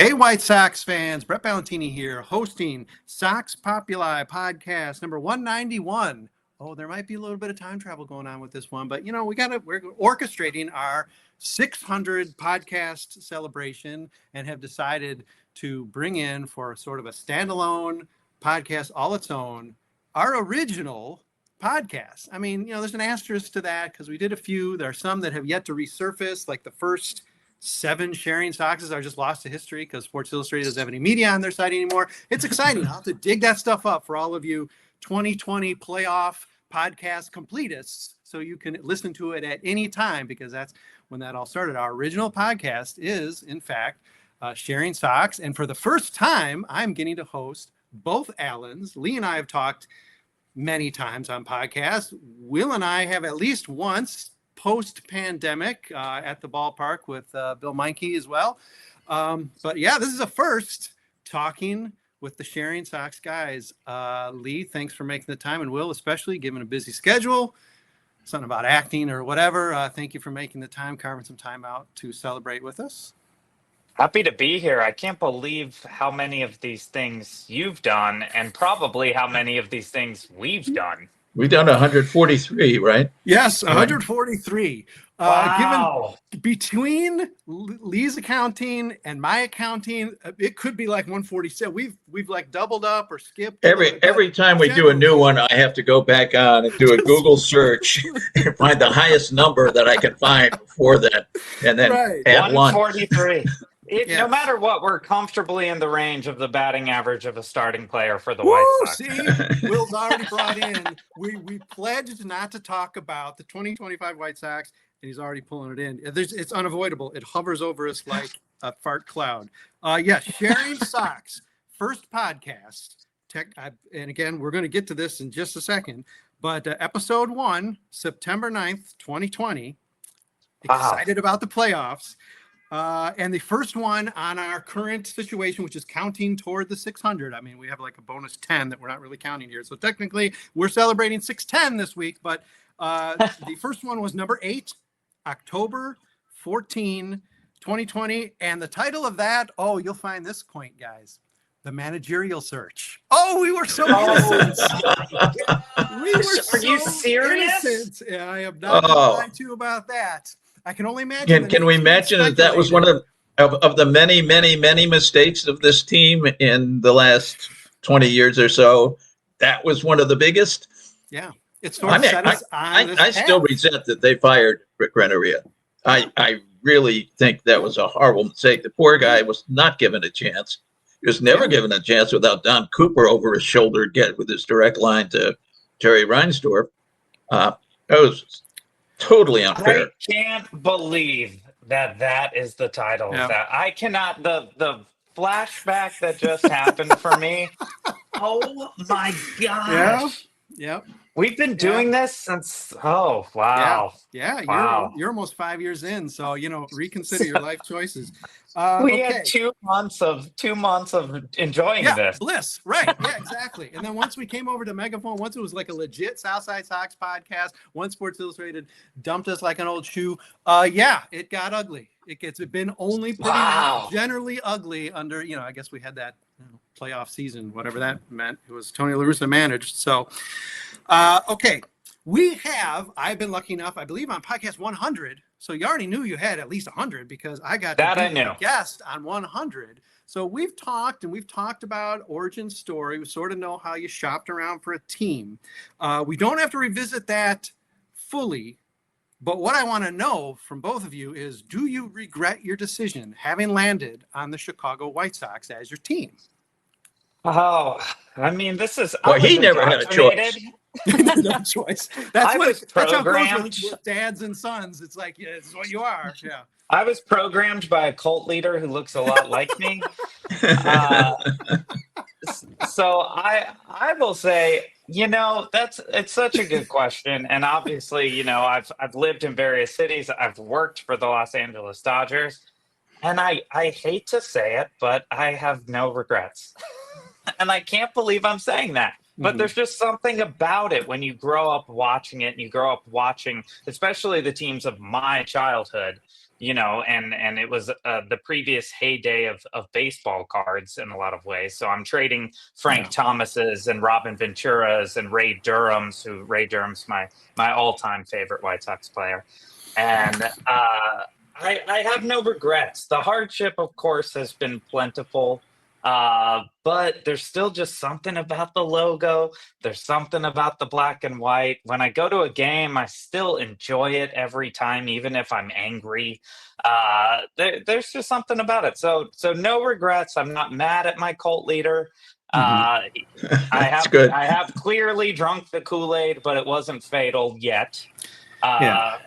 Hey, White Sox fans, Brett Ballantini here, hosting Sox Populi Podcast number 191. Oh, there might be a little bit of time travel going on with this one, but we're orchestrating our 600 podcast celebration and have decided to bring in for sort of a standalone podcast all its own, our original podcast. I mean, there's an asterisk to that because we did a few. There are some that have yet to resurface, like the first 7 Sharing Soxes are just lost to history because Sports Illustrated doesn't have any media on their site anymore. It's exciting. I'll have to dig that stuff up for all of you 2020 playoff podcast completists so you can listen to it at any time, because that's when that all started. Our original podcast is, in fact, Sharing Sox. And for the first time, I'm getting to host both Allans. Leigh and I have talked many times on podcasts. Will and I have at least once post-pandemic at the ballpark with Bill Meinke as well. But yeah, this is a first, talking with the Sharing Sox guys. Leigh, thanks for making the time, and Will especially, given a busy schedule, something about acting or whatever. Thank you for making the time, carving some time out to celebrate with us. Happy to be here. I can't believe how many of these things you've done, and probably how many of these things we've done. We've done 143, right? Yes, 143. Wow. Given between Leigh's accounting and my accounting, it could be like 147. We've like doubled up or skipped. Every time we do a new one, I have to go back on and do a Google search and find the highest number that I can find before that, and then add 143. Yes. No matter what, we're comfortably in the range of the batting average of a starting player for the White Sox. See, Will's already brought in. We pledged not to talk about the 2025 White Sox, and he's already pulling it in. It's unavoidable. It hovers over us like a fart cloud. Sharing Sox, first podcast. And again, we're going to get to this in just a second. But episode 1, September 9th, 2020. Excited about the playoffs. And the first one on our current situation, which is counting toward the 600. I mean, we have like a bonus 10 that we're not really counting here. So technically, we're celebrating 610 this week. But the first one was number 8, October 14, 2020. And the title of that, you'll find this quaint, guys. The Managerial Search. Oh, we were so innocent. Are you serious? Innocent. Yeah, I am not going to lie to you about that. I can only imagine. Can we imagine that was one of the many mistakes of this team in the last 20 years or so? That was one of the biggest. Yeah, it's sort of set us on this I still resent that they fired Rick Renneria. I really think that was a horrible mistake. The poor guy was not given a chance. He was never given a chance without Don Cooper over his shoulder with his direct line to Jerry Reinsdorf. That was totally unfair. I can't believe that is the title of that. I cannot. The flashback that just happened for me. Oh my gosh. Yep. We've been doing this since. Oh wow. Yeah. You're almost 5 years in, so reconsider your life choices. We had 2 months of enjoying this bliss, right? Yeah, exactly. And then once we came over to Megaphone, once it was like a legit Southside Sox podcast, once Sports Illustrated dumped us like an old shoe. It got ugly. It's been only pretty generally ugly under, I guess we had that playoff season, whatever that meant. It was Tony La Russa managed. So, I've been lucky enough, I believe, on podcast 100. So you already knew you had at least 100 because I got to be a guest on 100. So we've talked about origin story. We sort of know how you shopped around for a team. We don't have to revisit that fully. But what I want to know from both of you is, do you regret your decision having landed on the Chicago White Sox as your team? Oh, I mean, this is... Well, he never had a choice. No choice. That's how it goes with dads and sons. It's like, this is what you are. Yeah. I was programmed by a cult leader who looks a lot like me. So I will say, it's such a good question. And obviously, I've lived in various cities. I've worked for the Los Angeles Dodgers. And I hate to say it, but I have no regrets. And I can't believe I'm saying that. But there's just something about it when you grow up watching it, and you grow up watching, especially the teams of my childhood. and it was the previous heyday of baseball cards in a lot of ways. So I'm trading Frank Thomas's and Robin Ventura's and Ray Durham's, Ray Durham's my all-time favorite White Sox player. And I have no regrets. The hardship, of course, has been plentiful. But there's still just something about the logo. There's something about the black and white. When I go to a game, I still enjoy it every time, even if I'm angry. There's just something about it. So no regrets. I'm not mad at my cult leader. I have clearly drunk the Kool-Aid, but it wasn't fatal yet. Yeah.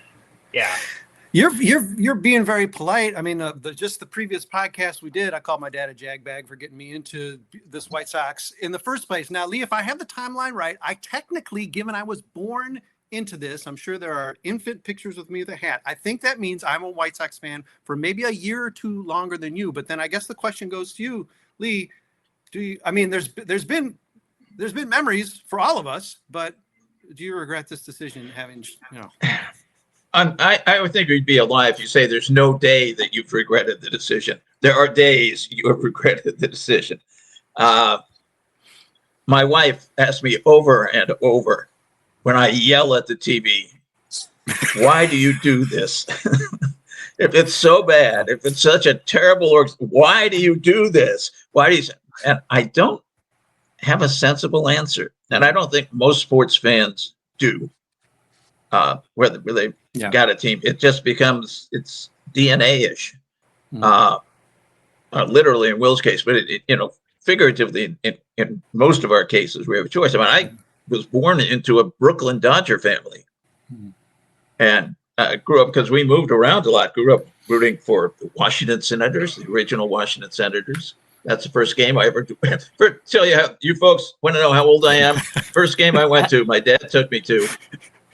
You're being very polite. I mean, just the previous podcast we did, I called my dad a jagbag for getting me into this White Sox in the first place. Now, Leigh, if I have the timeline right, I technically, given I was born into this, I'm sure there are infant pictures with me with a hat. I think that means I'm a White Sox fan for maybe a year or two longer than you. But then I guess the question goes to you, Leigh. There's been memories for all of us, but do you regret this decision having, I would think we'd be a lie if you say there's no day that you've regretted the decision. There are days you have regretted the decision. My wife asked me over and over when I yell at the TV, why do you do this? If it's so bad, if it's such a terrible why do you do this? And I don't have a sensible answer. And I don't think most sports fans do. Where they got a team, it just becomes, it's DNA-ish, literally in Will's case, but figuratively in most of our cases we have a choice. I mean, I was born into a Brooklyn Dodger family, and grew up because we moved around a lot. Grew up rooting for the Washington Senators, the original Washington Senators. That's the first game I ever do. Tell you how, you folks want to know how old I am. First game I went to, my dad took me to.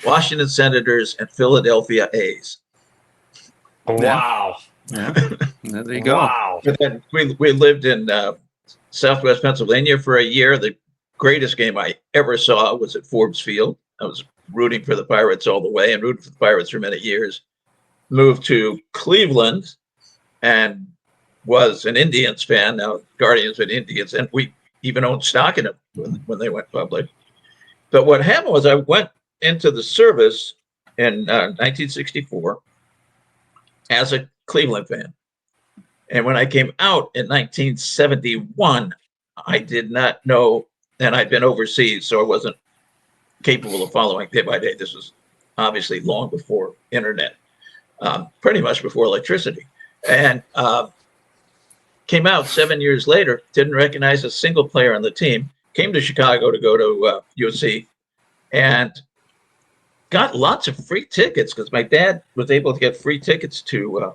Washington Senators and Philadelphia A's. Wow. Yeah. There you go. Wow. But then we lived in Southwest Pennsylvania for a year. The greatest game I ever saw was at Forbes Field. I was rooting for the Pirates all the way and rooted for the Pirates for many years. Moved to Cleveland and was an Indians fan. Now Guardians and Indians, and we even owned stock in them when they went public. But what happened was I went into the service in 1964 as a Cleveland fan. And when I came out in 1971, I did not know, and I'd been overseas, so I wasn't capable of following day by day. This was obviously long before internet, pretty much before electricity. And came out 7 years later, didn't recognize a single player on the team, came to Chicago to go to USC, and got lots of free tickets because my dad was able to get free tickets to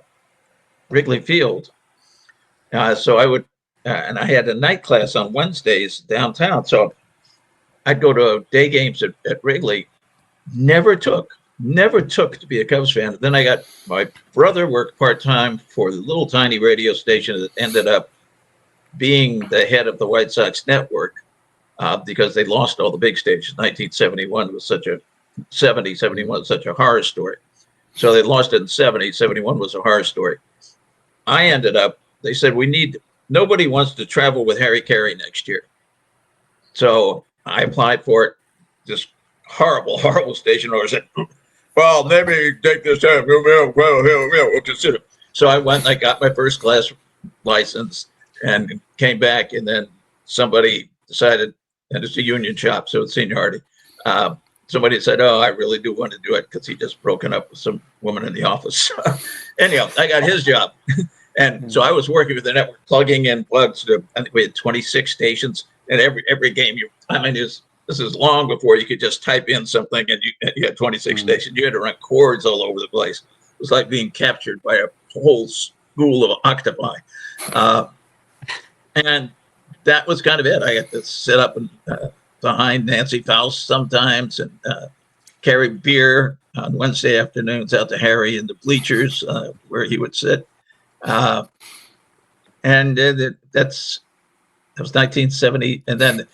Wrigley Field. So I would, and I had a night class on Wednesdays downtown. So I'd go to day games at Wrigley. Never took to be a Cubs fan. Then I got my brother worked part-time for the little tiny radio station that ended up being the head of the White Sox network because they lost all the big stations. 1971 was such a 71 was such a horror story. So they lost it in 70. 71 was a horror story. I ended up, they said, nobody wants to travel with Harry Carey next year. So I applied for it. This horrible station owner said, well, maybe take this time. We'll consider. So I went and I got my first class license and came back. And then somebody decided, and it's a union shop, so it's seniority. Somebody said, oh, I really do want to do it because he just broken up with some woman in the office. Anyhow, I got his job. And so I was working with the network, plugging in plugs to, I think we had 26 stations. And every game, this is long before you could just type in something and you had 26 stations. You had to run cords all over the place. It was like being captured by a whole school of octopi. And that was kind of it. I got to sit up and behind Nancy Faust sometimes and carry beer on Wednesday afternoons out to Harry in the bleachers where he would sit. And that was 1970. And then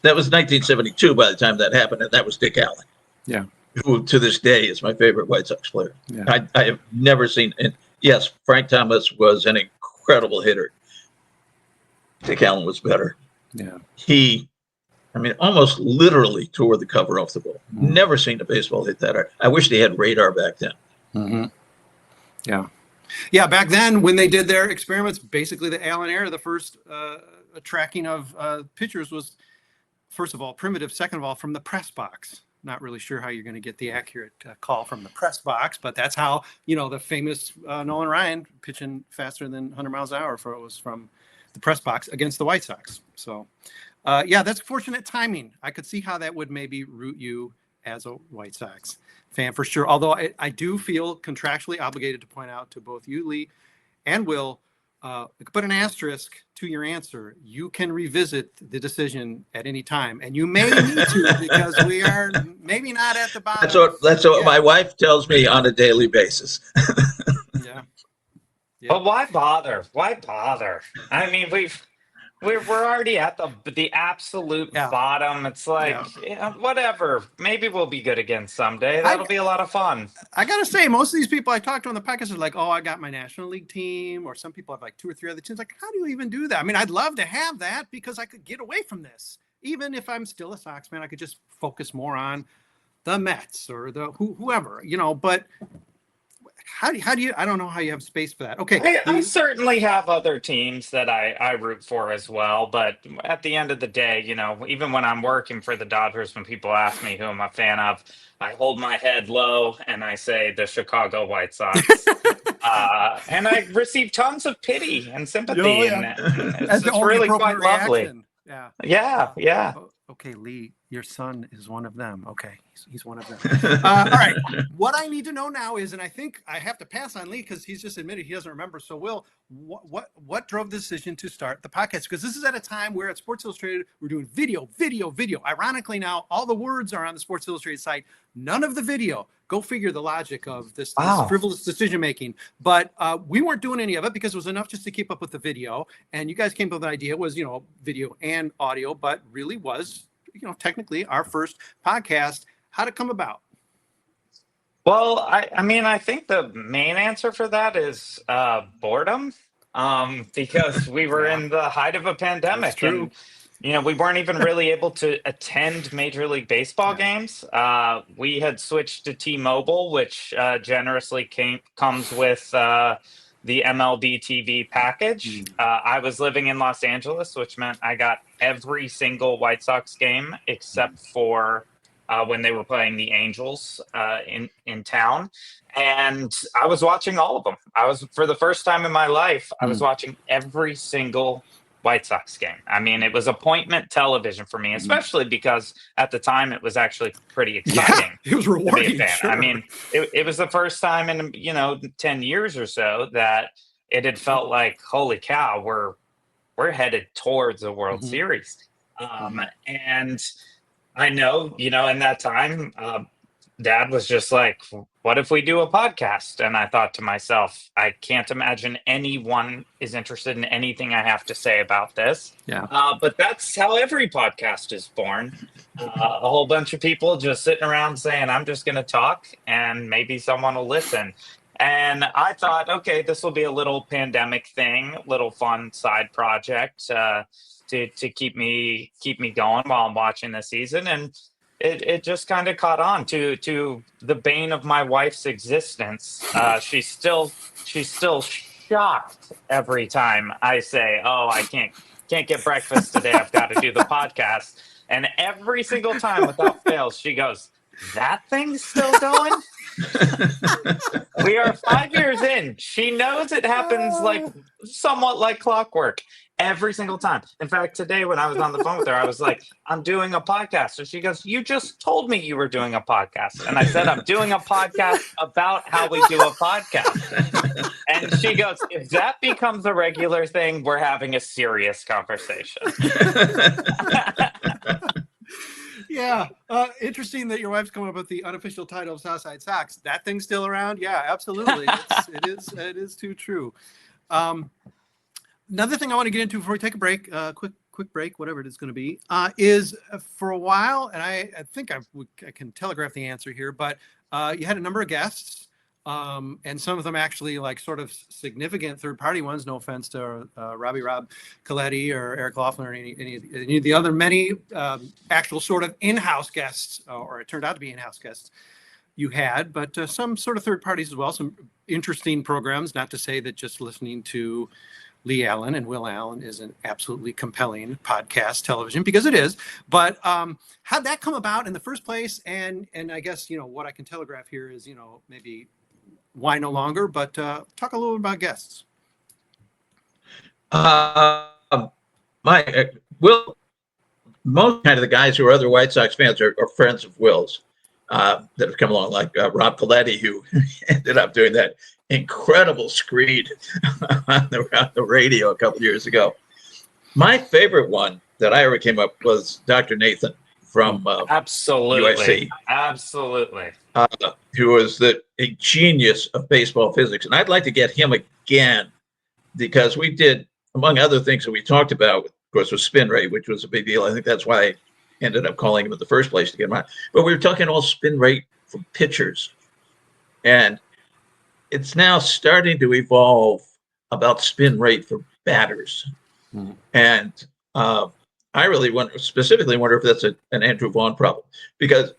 that was 1972 by the time that happened. And that was Dick Allen. Yeah. Who to this day is my favorite White Sox player. Yeah. I have never seen, and yes, Frank Thomas was an incredible hitter. Dick Allen was better. Yeah. He, I mean, almost literally tore the cover off the ball. Never seen a baseball hit that hard. I wish they had radar back then. Mm-hmm. Yeah. Yeah, back then when they did their experiments, basically the Allen era, the first tracking of pitchers was, first of all, primitive. Second of all, from the press box. Not really sure how you're going to get the accurate call from the press box, but that's how, the famous Nolan Ryan pitching faster than 100 miles an hour was from the press box against the White Sox. So, yeah, that's fortunate timing. I could see how that would maybe root you as a White Sox fan for sure. Although I do feel contractually obligated to point out to both you, Leigh, and Will, put an asterisk to your answer. You can revisit the decision at any time, and you may need to because we are maybe not at the bottom. That's what my wife tells me on a daily basis. Yeah. But why bother? Why bother? I mean, we're already at the absolute bottom. It's like, whatever. Maybe we'll be good again someday. That'll be a lot of fun. I gotta say, most of these people I talked to on the podcast are like, "Oh, I got my National League team," or some people have like 2 or 3 other teams. Like, how do you even do that? I mean, I'd love to have that because I could get away from this. Even if I'm still a Sox fan, I could just focus more on the Mets or the whoever, But how do you? I don't know how you have space for that. Okay, I certainly have other teams that I root for as well, but at the end of the day, even when I'm working for the Dodgers, when people ask me who I'm a fan of, I hold my head low and I say the Chicago White Sox, and I receive tons of pity and sympathy, and it's really quite lovely. Yeah. Okay, Leigh, your son is one of them. Okay, he's one of them. All right. What I need to know now is, and I think I have to pass on Leigh because he's just admitted he doesn't remember. So, Will, what drove the decision to start the podcast? Because this is at a time where at Sports Illustrated we're doing video. Ironically, now all the words are on the Sports Illustrated site, none of the video. Go figure the logic of this frivolous decision making. But we weren't doing any of it because it was enough just to keep up with the video. And you guys came up with an idea was, video and audio, but really was, technically our first podcast. How'd it come about? Well, I think the main answer for that is boredom, because we were in the height of a pandemic. That's true. And we weren't even really able to attend Major League Baseball games. We had switched to T-Mobile, which generously comes with the MLB TV package. I was living in Los Angeles, which meant I got every single White Sox game except for when they were playing the Angels in town. And I was watching all of them. For the first time in my life, I was watching every single White Sox game. I mean, it was appointment television for me, especially because at the time it was actually pretty exciting. Yeah, it was rewarding. To be a fan. Sure. I mean, it was the first time in 10 years or so that it had felt like, holy cow, we're headed towards a World Series. And I know, in that time, Dad was just like, what if we do a podcast? And I thought to myself, I can't imagine anyone is interested in anything I have to say about this. Yeah. But that's how every podcast is born. A whole bunch of people just sitting around saying, I'm just going to talk and maybe someone will listen. And I thought, okay, this will be a little pandemic thing, little fun side project to keep me going while I'm watching the season. And it just kind of caught on to the bane of my wife's existence. She's still shocked every time I say, "Oh, I can't get breakfast today. I've got to do the podcast." And every single time, without fail, she goes, "That thing's still going?" We are 5 years in. She knows it happens somewhat like clockwork. Every single time. In fact, today when I was on the phone with her, I was like, I'm doing a podcast. So she goes, you just told me you were doing a podcast. And I said, I'm doing a podcast about how we do a podcast. And she goes, if that becomes a regular thing, we're having a serious conversation. Yeah. Interesting that your wife's coming up with the unofficial title of Southside Sox. That thing's still around? Yeah, absolutely. It is too true. Another thing I want to get into before we take a break, quick break, whatever it is going to be, is for a while, and I think I can telegraph the answer here, but you had a number of guests And some of them actually like sort of significant third-party ones. No offense to Rob Coletti or Eric Laughlin or any of the other many actual sort of in-house guests, or it turned out to be in-house guests you had, but some sort of third parties as well. Some interesting programs. Not to say that just listening to Leigh Allan and Will Allan is an absolutely compelling podcast television, because it is. But how'd that come about in the first place? And I guess, what I can telegraph here is, maybe why no longer, but talk a little bit about guests. Will, most kind of the guys who are other White Sox fans are friends of Will's that have come along, like Rob Coletti, who ended up doing that incredible screed on the radio a couple of years ago. My favorite one that I ever came up was Dr. Nathan from Absolutely. USC. Absolutely. Who was a genius of baseball physics. And I'd like to get him again, because we did, among other things that we talked about, of course, was spin rate, which was a big deal. I think that's why I ended up calling him in the first place to get him on. But we were talking all spin rate from pitchers. And it's now starting to evolve about spin rate for batters. Mm-hmm. And I really specifically wonder if that's an Andrew Vaughn problem, because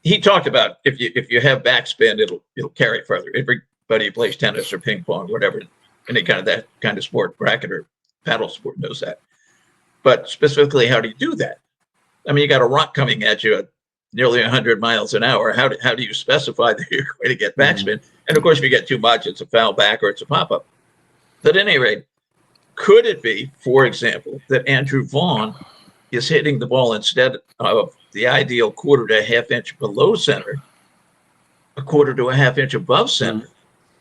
he talked about if you have backspin, it'll carry further. Everybody who plays tennis or ping pong, whatever, any kind of sport, racket or paddle sport, knows that. But specifically, how do you do that? I mean, you got a rock coming at you at nearly 100 miles an hour. How do you specify that you're going to get backspin? Mm-hmm. And of course, if you get too much, it's a foul back or it's a pop up. But at any rate, could it be, for example, that Andrew Vaughn is hitting the ball, instead of the ideal quarter to a half inch below center, a quarter to a half inch above center?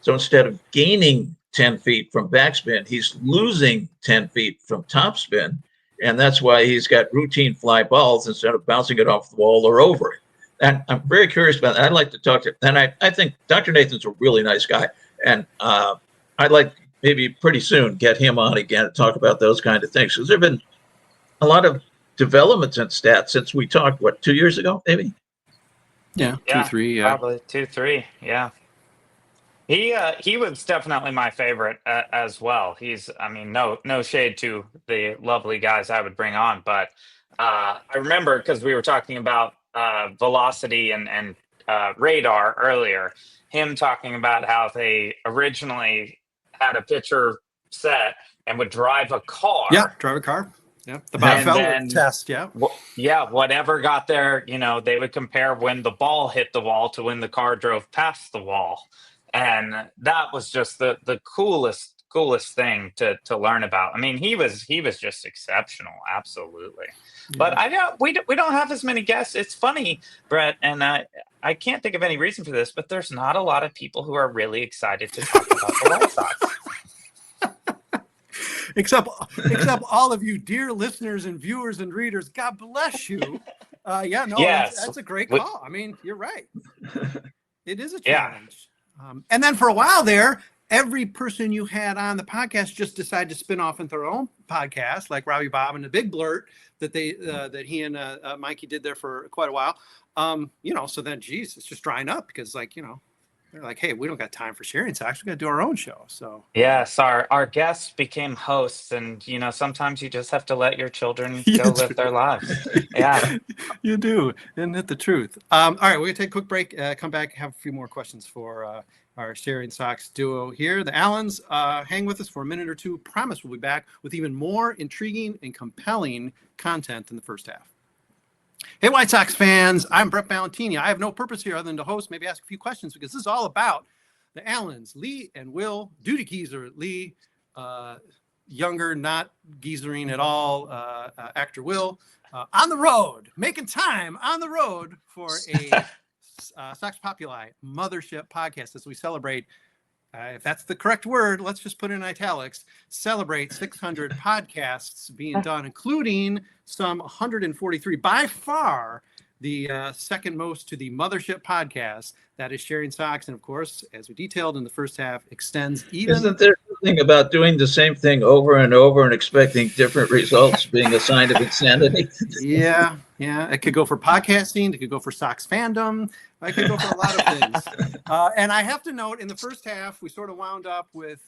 So instead of gaining 10 feet from backspin, he's losing 10 feet from topspin. And that's why he's got routine fly balls instead of bouncing it off the wall or over it. And I'm very curious about that. I'd like to talk to, and I think Dr. Nathan's a really nice guy. And I'd like maybe pretty soon get him on again to talk about those kind of things. Because there have been a lot of developments in stats since we talked, 2 years ago, maybe? Yeah, 2, 3, yeah. Probably 2, 3, yeah. He was definitely my favorite as well. No shade to the lovely guys I would bring on, but I remember, because we were talking about velocity and radar earlier, him talking about how they originally had a pitcher set and would drive a car. Yeah, drive a car. Yeah, the Bob Feller test. Yeah, whatever got there, they would compare when the ball hit the wall to when the car drove past the wall. And that was just the coolest thing to learn about. I mean, he was just exceptional, absolutely. Yeah. But we don't have as many guests. It's funny, Brett, and I can't think of any reason for this, but there's not a lot of people who are really excited to talk about the White Sox. Except all of you dear listeners and viewers and readers. God bless you. That's a great call. I mean, you're right. It is a challenge. And then for a while there, every person you had on the podcast just decided to spin off into their own podcast, like Robbie Bob and the Big Blurt that that he and Mikey did there for quite a while. So then, geez, it's just drying up because, they're like, hey, we don't got time for Sharing Sox. We got to do our own show. So yes, our guests became hosts, and sometimes you just have to let your children go live their lives. Yeah, you do. Isn't it the truth? All right, we're gonna take a quick break. Come back, have a few more questions for our Sharing Sox duo here, the Allans. Hang with us for a minute or two. Promise we'll be back with even more intriguing and compelling content in the first half. Hey, White Sox fans, I'm Brett Ballantini. I have no purpose here other than to host, maybe ask a few questions, because this is all about the Allans, Leigh and Will, Duty Geezer, Leigh, younger, not geezering at all, actor Will, on the road, making time on the road for a Sox Populi mothership podcast as we celebrate, if that's the correct word, let's just put it in italics, celebrate 600 podcasts being done, including some 143, by far the second most to the mothership podcast that is Sharing Sox. And of course, as we detailed in the first half, extends even. Isn't there something about doing the same thing over and over and expecting different results being a sign of insanity? Yeah. Yeah, it could go for podcasting. It could go for Sox fandom. It could go for a lot of things. And I have to note, in the first half, we sort of wound up with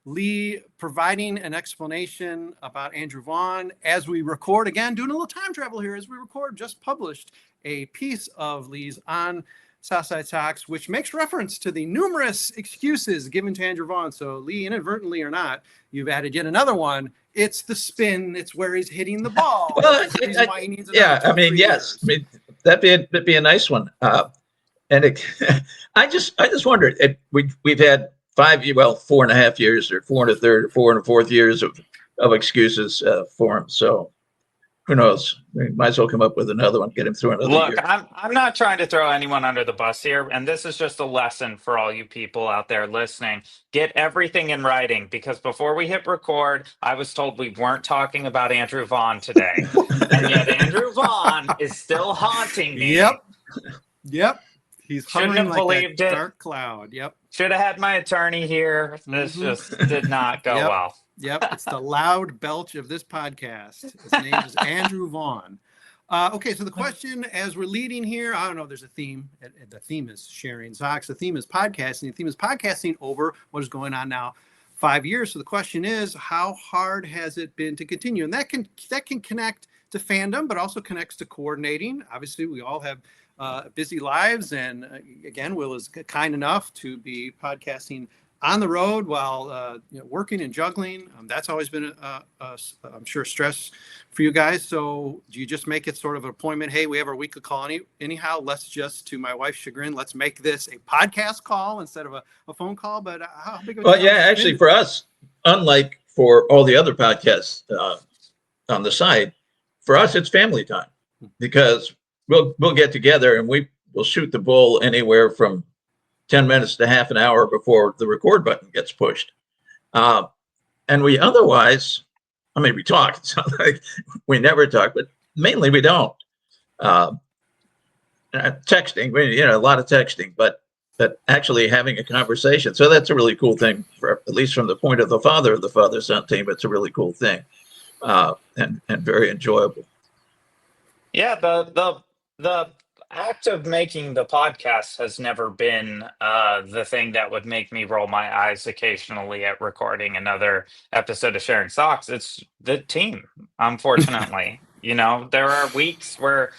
Leigh providing an explanation about Andrew Vaughn as we record. Again, doing a little time travel here as we record. Just published a piece of Leigh's on Southside Sox, which makes reference to the numerous excuses given to Andrew Vaughn. So Leigh, inadvertently or not, you've added yet another one. It's the spin. It's where he's hitting the ball. Well, Why he needs yeah, I mean, yes, I mean, that'd be a nice one. And it, I just wondered. We've had 4.5 years, or 4 1/3, or 4 1/4 years of excuses for him. So who knows? We might as well come up with another one, get him through another Look, year. I'm not trying to throw anyone under the bus here, and this is just a lesson for all you people out there listening. Get everything in writing, because before we hit record, I was told we weren't talking about Andrew Vaughn today. And yet Andrew Vaughn is still haunting me. Yep. He's Shouldn't hovering have like believed a it. dark cloud. Yep. Should have had my attorney here. This just did not go well. Yep, it's the loud belch of this podcast. His name is Andrew Vaughn. Okay, so the question as we're leading here, I don't know, there's a theme. The theme is Sharing Sox. The theme is podcasting. The theme is podcasting over what is going on now 5 years. So the question is, how hard has it been to continue? And that can connect to fandom, but also connects to coordinating. Obviously, we all have busy lives. And again, Will is kind enough to be podcasting on the road while working and juggling. That's always been, I'm sure, stress for you guys. So do you just make it sort of an appointment? Hey, we have our weekly call anyhow. Let's just, to my wife's chagrin, let's make this a podcast call instead of a phone call. But how big of a Well, yeah, actually, for us, unlike for all the other podcasts on the side, for us, it's family time, because we'll get together and we'll shoot the bull anywhere from 10 minutes to half an hour before the record button gets pushed. And we otherwise, I mean, we talk. It's not like we never talk, but mainly we don't. Texting, a lot of texting, but actually having a conversation. So that's a really cool thing, for at least from the point of the father-son team. It's a really cool thing, and very enjoyable. Yeah, the act of making the podcast has never been the thing that would make me roll my eyes occasionally at recording another episode of Sharing Sox. It's the team, unfortunately. There are weeks where,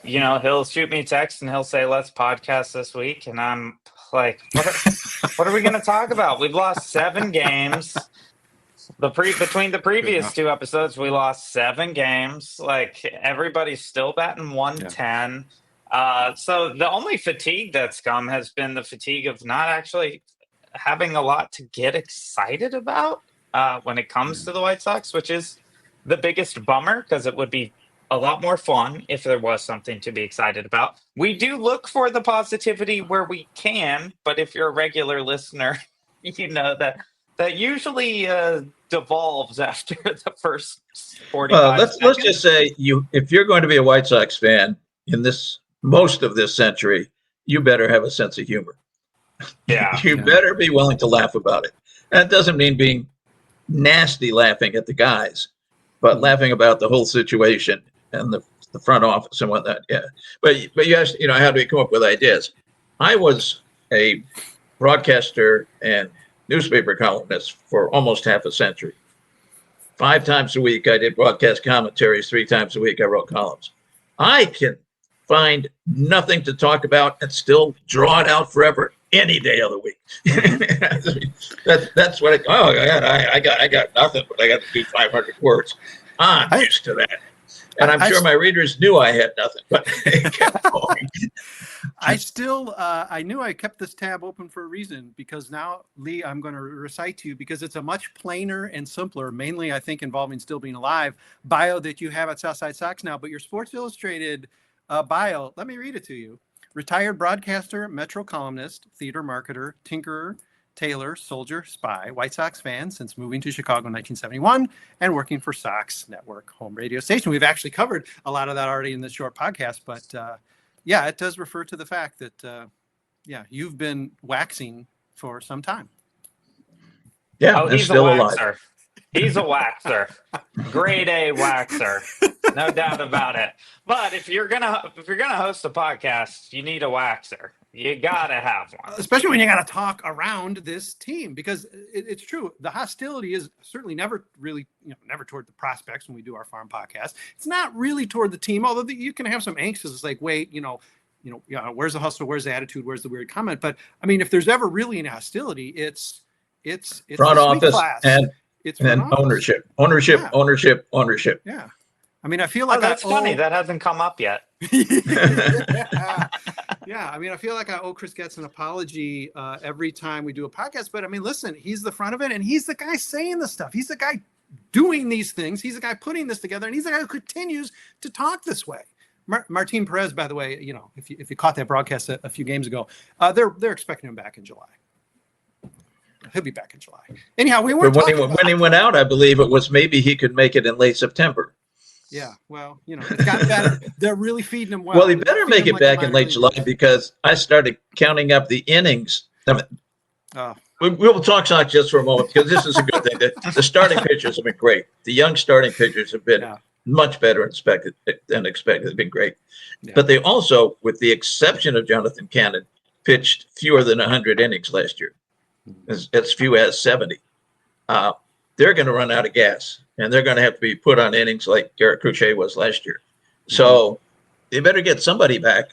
he'll shoot me a text and he'll say, let's podcast this week. And I'm like, what are we going to talk about? We've lost 7 games. Between the previous 2 episodes, we lost 7 games. Like, everybody's still batting 110. So the only fatigue that's come has been the fatigue of not actually having a lot to get excited about when it comes to the White Sox, which is the biggest bummer, because it would be a lot more fun if there was something to be excited about. We do look for the positivity where we can, but if you're a regular listener, you know that usually devolves after the first 45 seconds. Let's just say if you're going to be a White Sox fan in most of this century, you better have a sense of humor. Yeah. You better be willing to laugh about it. That doesn't mean being nasty laughing at the guys, but laughing about the whole situation and the front office and whatnot. Yeah. But you asked, how do we come up with ideas? I was a broadcaster and newspaper columnist for almost half a century. 5 times a week, I did broadcast commentaries. 3 times a week, I wrote columns. I can find nothing to talk about and still draw it out forever any day of the week. That's what I got nothing, but I got to do 500 words. I'm used to that. And I'm sure my readers knew I had nothing, but they kept going. I knew I kept this tab open for a reason, because now, Leigh, I'm going to recite to you, because it's a much plainer and simpler, mainly I think involving still being alive, bio that you have at Southside Sox now. But your Sports Illustrated bio, let me read it to you. Retired broadcaster, Metro columnist, theater marketer, tinkerer, tailor, soldier, spy, White Sox fan since moving to Chicago in 1971 and working for Sox Network home radio station. We've actually covered a lot of that already in this short podcast, but it does refer to the fact that, you've been waxing for some time. Yeah, he's still a alive. waxer. He's a waxer. Grade A waxer. No doubt about it. But if you're gonna host a podcast, you need a waxer. You gotta have one, especially when you got to talk around this team, because it's true. The hostility is certainly never really, never toward the prospects when we do our farm podcast. It's not really toward the team, although you can have some angst. It's like, wait, where's the hustle? Where's the attitude? Where's the weird comment? But I mean, if there's ever really any hostility, it's front office and ownership. Yeah. I mean, I feel like that's funny. That hasn't come up yet. Yeah. I mean, I feel like I owe Chris Getz an apology every time we do a podcast. But I mean, listen, he's the front of it, and he's the guy saying the stuff. He's the guy doing these things. He's the guy putting this together, and he's the guy who continues to talk this way. Martin Perez, by the way, if you caught that broadcast a few games ago, they're expecting him back in July. He'll be back in July. Anyhow, when he went out, I believe it was maybe he could make it in late September. Yeah, well, it's gotten better. They're really feeding him well. Well, he better make it back in late July, because I started counting up the innings. We will talk Sox just for a moment, because this is a good thing. The starting pitchers have been great. The young starting pitchers have been much better than expected. They've been great. Yeah. But they also, with the exception of Jonathan Cannon, pitched fewer than 100 innings last year. As few as 70. They're going to run out of gas, and they're going to have to be put on innings like Garrett Crochet was last year. So they better get somebody back.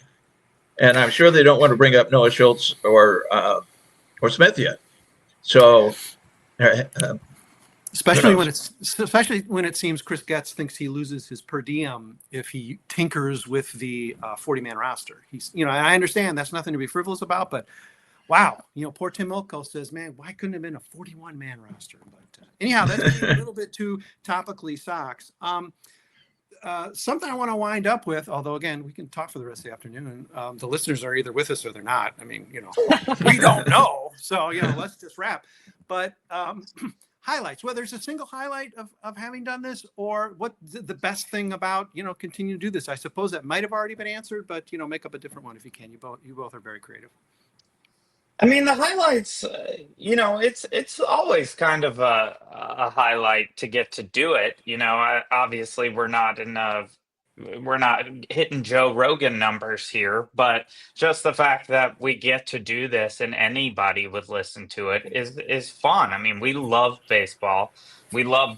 And I'm sure they don't want to bring up Noah Schultz or Smith yet. So, especially when it seems Chris Getz thinks he loses his per diem if he tinkers with the 40-man roster. He's, and I understand that's nothing to be frivolous about, but wow, poor Tim Milko says, man, why couldn't it have been a 41-man roster? But anyhow, that's a little bit too topically Sox. Something I want to wind up with, although, again, we can talk for the rest of the afternoon. The listeners are either with us or they're not. I mean, we don't know. So, let's just wrap. But highlights, whether it's a single highlight of having done this, or what the best thing about, continuing to do this. I suppose that might have already been answered, but, make up a different one if you can. You both are very creative. I mean, the highlights, it's always kind of a highlight to get to do it. Obviously we're not hitting Joe Rogan numbers here, but just the fact that we get to do this and anybody would listen to it is fun. I mean, we love baseball. We love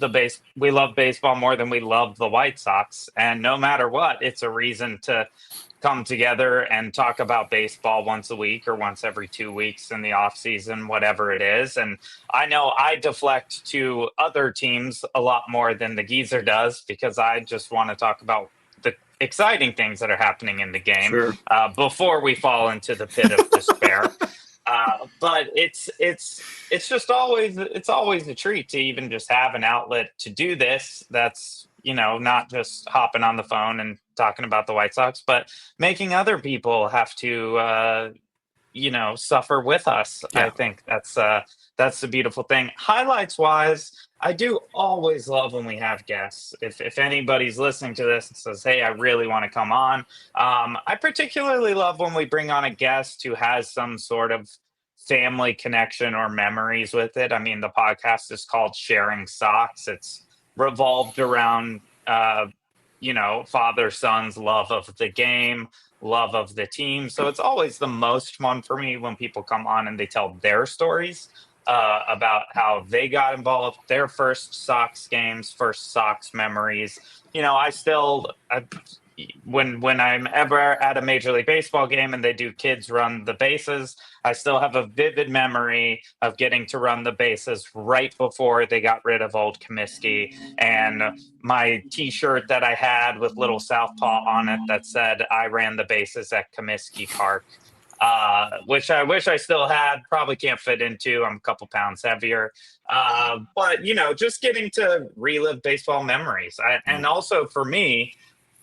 baseball more than we love the White Sox. And no matter what, it's a reason to come together and talk about baseball once a week or once every 2 weeks in the off season, whatever it is. And I know I deflect to other teams a lot more than the geezer does, because I just want to talk about the exciting things that are happening in the game before we fall into the pit of despair. But it's just always a treat to even just have an outlet to do this. That's, not just hopping on the phone and talking about the White Sox, but making other people have to, suffer with us. Yeah. I think that's the beautiful thing. Highlights wise, I do always love when we have guests. If anybody's listening to this and says, hey, I really want to come on. I particularly love when we bring on a guest who has some sort of family connection or memories with it. I mean, the podcast is called Sharing Sox. It's revolved around, father, son's love of the game, love of the team. So it's always the most fun for me when people come on and they tell their stories about how they got involved, their first Sox games, first Sox memories. When I'm ever at a Major League Baseball game and they do kids run the bases, I still have a vivid memory of getting to run the bases right before they got rid of old Comiskey, and my T-shirt that I had with little Southpaw on it that said I ran the bases at Comiskey Park, which I wish I still had. Probably can't fit into. I'm a couple pounds heavier. But, just getting to relive baseball memories. And also for me,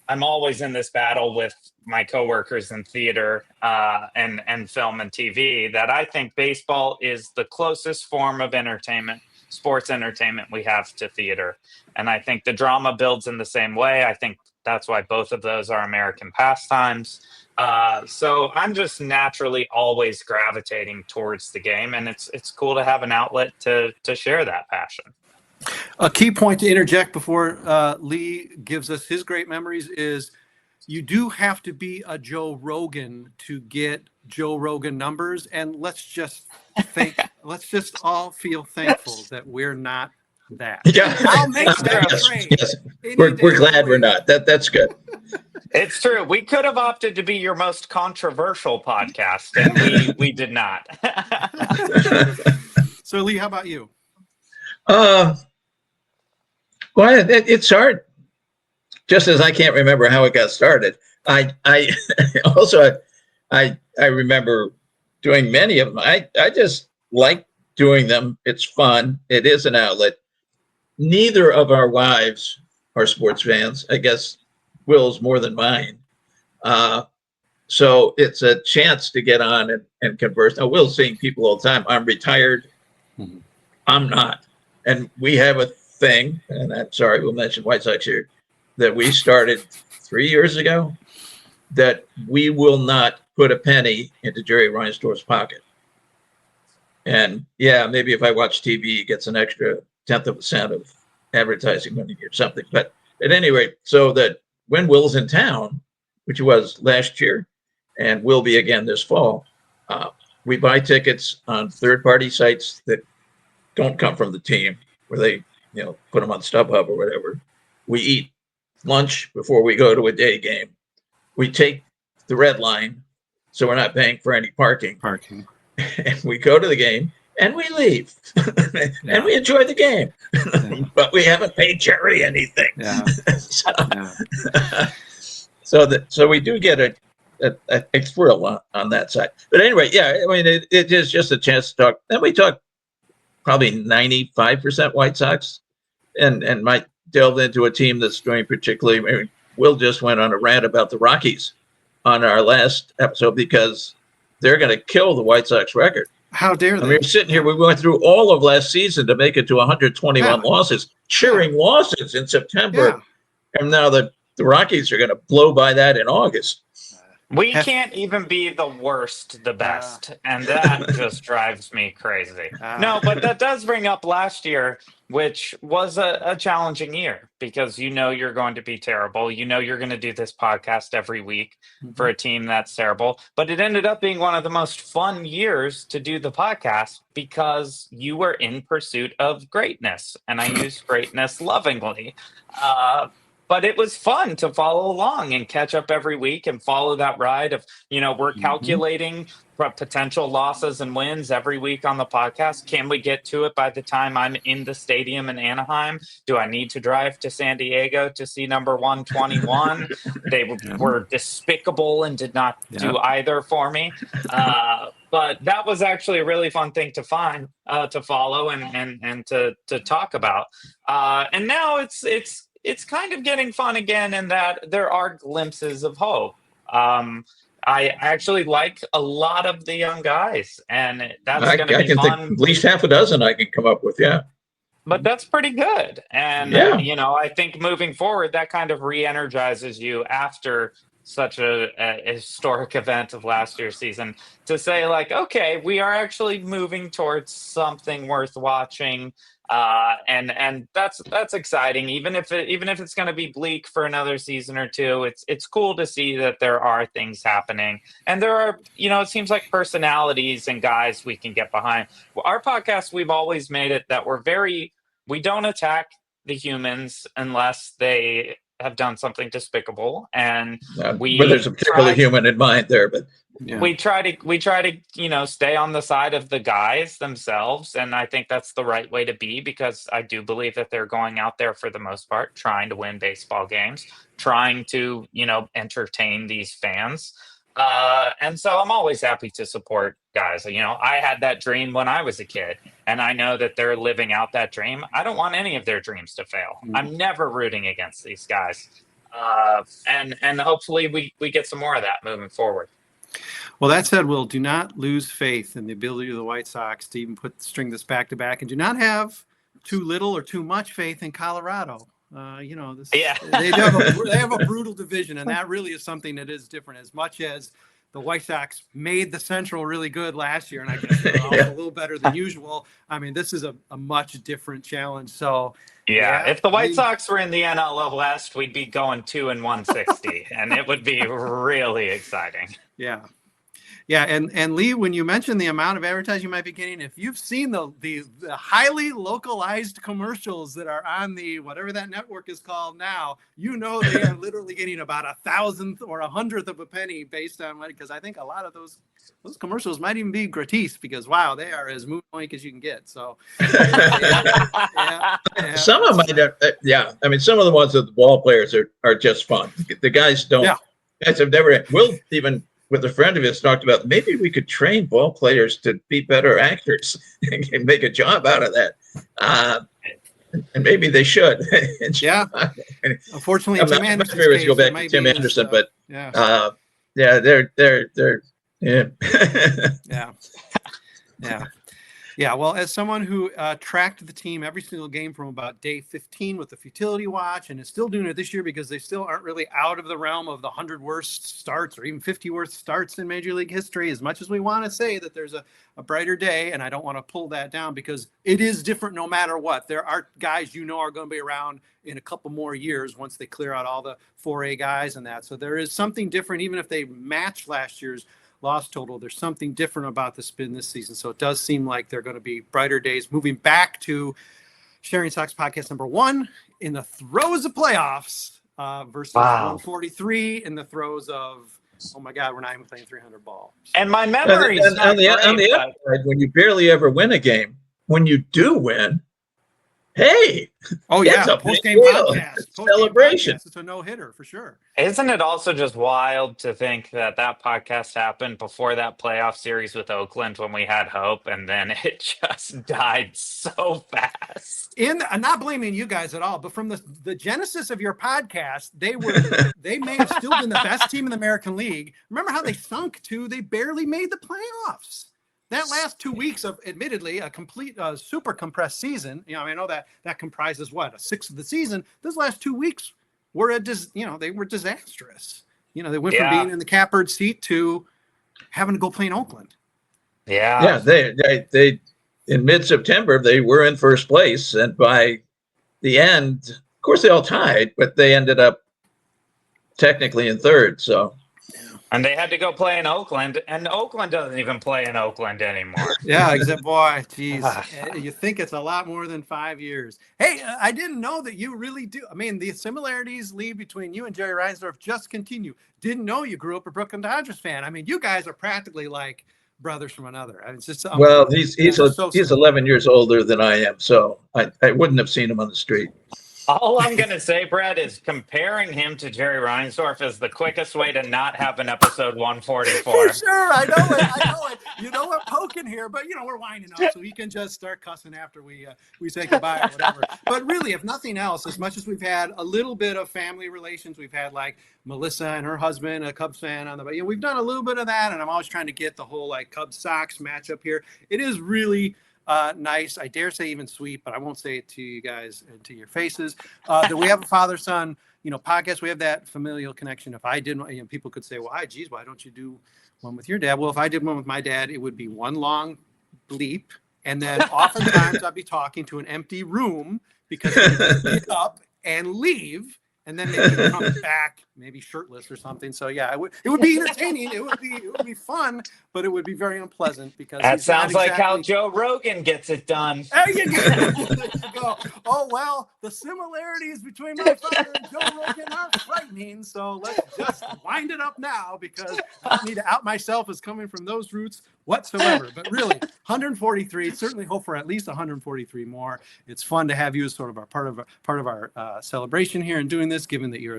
I'm always in this battle with my coworkers in theater and film and TV that I think baseball is the closest form of entertainment, sports entertainment we have to theater. And I think the drama builds in the same way. I think that's why both of those are American pastimes. So I'm just naturally always gravitating towards the game, and it's cool to have an outlet to share that passion. A key point to interject before Leigh gives us his great memories is you do have to be a Joe Rogan to get Joe Rogan numbers. And let's just all feel thankful that we're not that. Yeah. I'll make That's that true. trade. Yes. any We're day of glad the we're week. not. That's good. It's true. We could have opted to be your most controversial podcast, and we did not. So Leigh, how about you? Well, it's hard. Just as I can't remember how it got started, I also I remember doing many of them. I just like doing them. It's fun. It is an outlet. Neither of our wives are sports fans. I guess Will's more than mine. So it's a chance to get on and converse. Now, Will's seeing people all the time. I'm retired. Mhm. I'm not. And we have a thing, and I'm sorry, we'll mention White Sox here, that we started 3 years ago, that we will not put a penny into Jerry Reinsdorf's pocket. And yeah, maybe if I watch TV, he gets an extra 1/10 of a cent of advertising money or something. But at any rate, so that when Will's in town, which he was last year and will be again this fall, we buy tickets on third-party sites that don't come from the team, where they, put them on StubHub or whatever. We eat lunch before we go to a day game. We take the red line, so we're not paying for any parking. And we go to the game and we leave. And we enjoy the game. But we haven't paid Jerry anything. Yeah. So we do get a thrill on that side. But anyway, yeah, I mean, it is just a chance to talk. And we talk probably 95% White Sox, and might delve into a team that's doing particularly. I mean, Will just went on a rant about the Rockies on our last episode because they're going to kill the White Sox record. How dare they? I mean, we're sitting here, we went through all of last season to make it to 121 losses, cheering losses in September. And now the Rockies are going to blow by that in August. We can't even be the worst, the best. And that just drives me crazy. No, but that does bring up last year, which was a challenging year because you're going to be terrible. You're going to do this podcast every week for a team that's terrible. But it ended up being one of the most fun years to do the podcast because you were in pursuit of greatness. And I use greatness lovingly. But it was fun to follow along and catch up every week and follow that ride of, we're calculating potential losses and wins every week on the podcast. Can we get to it by the time I'm in the stadium in Anaheim? Do I need to drive to San Diego to see number 121? They were despicable and did not do either for me. But that was actually a really fun thing to follow and to talk about. And now it's kind of getting fun again in that there are glimpses of hope. I actually like a lot of the young guys, and that's going to be can fun. Think at least half a dozen I can come up with, But that's pretty good. And, I think moving forward, that kind of re-energizes you after such a historic event of last year's season to say, like, okay, we are actually moving towards something worth watching. And that's exciting. Even if it's going to be bleak for another season or two, it's cool to see that there are things happening, and there are, it seems like personalities and guys we can get behind. Our podcast, we've always made it that we don't attack the humans unless they have done something despicable, and but there's a particular human in mind there, but. Yeah. We try to, stay on the side of the guys themselves. And I think that's the right way to be, because I do believe that they're going out there for the most part, trying to win baseball games, trying to, entertain these fans. And so I'm always happy to support guys. I had that dream when I was a kid, and I know that they're living out that dream. I don't want any of their dreams to fail. I'm never rooting against these guys. And hopefully we get some more of that moving forward. Well, that said, Will, do not lose faith in the ability of the White Sox to even string this back to back, and do not have too little or too much faith in Colorado. They have a brutal division, and that really is something that is different. As much as the White Sox made the Central really good last year, and I guess they're also a little better than usual. I mean, this is a much different challenge. So, Yeah, if the White Lee, Sox were in the NL West, we'd be going 2-160, and it would be really exciting. yeah. Yeah, and Lee, when you mentioned the amount of advertising you might be getting, if you've seen the highly localized commercials that are on the whatever that network is called now, you know they are literally getting about 1,000th or 100th of a penny based on what, because I think a lot of those commercials might even be gratis because wow, they are as moonlike as you can get. So yeah. Some of them, I mean, some of the ones with the ball players are just fun. The guys don't. Yeah. Guys have never. Will even. With a friend of his talked about maybe we could train ball players to be better actors and make a job out of that. And maybe they should. Yeah. Unfortunately, I'm not Tim Anderson's sure to go case, back to Tim Anderson, but yeah. they're Yeah. Yeah, well, as someone who tracked the team every single game from about day 15 with the futility watch and is still doing it this year because they still aren't really out of the realm of the 100 worst starts or even 50 worst starts in Major League history, as much as we want to say that there's a brighter day, and I don't want to pull that down because it is different no matter what. There are guys are going to be around in a couple more years once they clear out all the 4A guys and that. So there is something different, even if they match last year's loss total. There's something different about the spin this season. So it does seem like they're going to be brighter days moving back to Sharing Sox podcast number 1 in the throes of playoffs versus 143 in the throes of, oh my God, we're not even playing 300 ball. And my memory is on the other side, when you barely ever win a game, when you do win, hey, it's a post-game podcast, celebration. It's a no-hitter for sure. Isn't it also just wild to think that podcast happened before that playoff series with Oakland when we had hope, and then it just died so fast? I'm not blaming you guys at all, but from the genesis of your podcast, they may have still been the best team in the American League. Remember how they sunk to? They barely made the playoffs. That last 2 weeks of, admittedly, a complete super compressed season. I know that comprises a sixth of the season. Those last 2 weeks were they were disastrous. They went from being in the catbird seat to having to go play in Oakland. Yeah. They in mid-September they were in first place, and by the end, of course, they all tied, but they ended up technically in third. So. And they had to go play in Oakland, and Oakland doesn't even play in Oakland anymore. Yeah, except boy, geez, you think it's a lot more than 5 years. Hey, I didn't know that you really do. I mean, the similarities, Lee, between you and Jerry Reinsdorf just continue. Didn't know you grew up a Brooklyn Dodgers fan. I mean, you guys are practically like brothers from another. I mean, it's just he's 11 years older than I am, so I wouldn't have seen him on the street. All I'm going to say, Brett, is comparing him to Jerry Reinsdorf is the quickest way to not have an episode 144. For sure, I know it. You know we're poking here, but we're winding up, so he can just start cussing after we say goodbye or whatever. But really, if nothing else, as much as we've had a little bit of family relations, we've had like Melissa and her husband, a Cubs fan on the, we've done a little bit of that, and I'm always trying to get the whole like Cubs Sox matchup here. It is really nice. I dare say even sweet, but I won't say it to you guys and to your faces. That we have a father-son, podcast. We have that familial connection. If I didn't, people could say, well, geez, why don't you do one with your dad? Well, if I did one with my dad, it would be one long bleep. And then oftentimes I'd be talking to an empty room because I'd get up and leave. And then maybe come back, maybe shirtless or something. So yeah, it would be entertaining. It would be fun, but it would be very unpleasant because that sounds like how Joe Rogan gets it done. There you go. There you go. Oh well, the similarities between my father and Joe Rogan are frightening. So let's just wind it up now because I don't need to out myself as coming from those roots whatsoever. But really, 143. Certainly hope for at least 143 more. It's fun to have you as sort of part of our celebration here and doing this. Given that you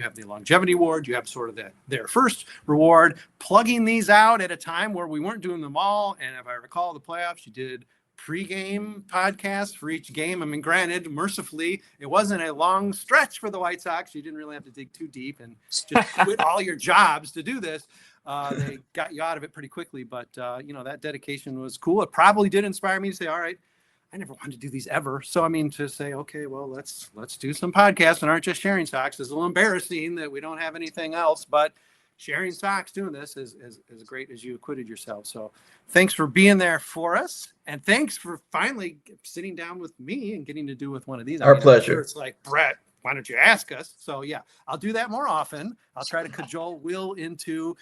have the longevity award, you have sort of their first reward, plugging these out at a time where we weren't doing them all. And if I recall the playoffs, you did pregame podcasts for each game. I mean, granted, mercifully, it wasn't a long stretch for the White Sox. You didn't really have to dig too deep and just quit all your jobs to do this. They got you out of it pretty quickly, but that dedication was cool. It probably did inspire me to say, all right, I never wanted to do these ever. So, I mean, to say, okay, well, let's do some podcasts and aren't just Sharing Sox. It's a little embarrassing that we don't have anything else, but Sharing Sox doing this is as great as you acquitted yourself. So thanks for being there for us. And thanks for finally sitting down with me and getting to do with one of these. Our pleasure. I'm sure it's like, Brett, why don't you ask us? So yeah, I'll do that more often. I'll try to cajole Will into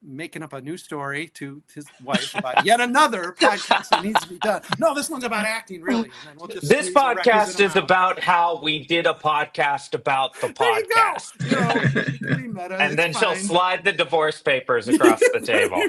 making up a new story to his wife about yet another podcast that needs to be done. No, this one's about acting, really. And then we'll just This squeeze the podcast is requisite amount. about how we did a podcast about the There you go. podcast. You know, pretty meta. And then It's she'll fine. slide the divorce papers across the table.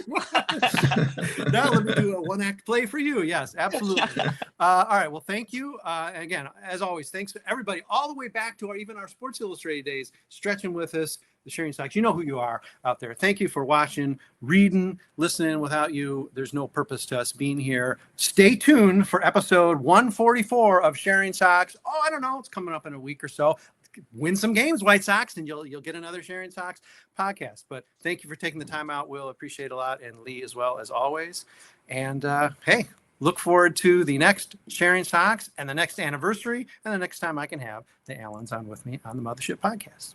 Now let me do a one-act play for you. Yes, absolutely. All right. Well, thank you. Again, as always, thanks to everybody all the way back to our Sports Illustrated days, stretching with us, the Sharing Sox. You know who you are out there. Thank you for watching, reading, listening. Without you, there's no purpose to us being here. Stay tuned for episode 144 of Sharing Sox. Oh, I don't know. It's coming up in a week or so. Win some games, White Sox, and you'll get another Sharing Sox podcast. But thank you for taking the time out, Will. Appreciate it a lot, and Leigh as well, as always. And hey, look forward to the next Sharing Sox and the next anniversary and the next time I can have the Allans on with me on the Mothership podcast.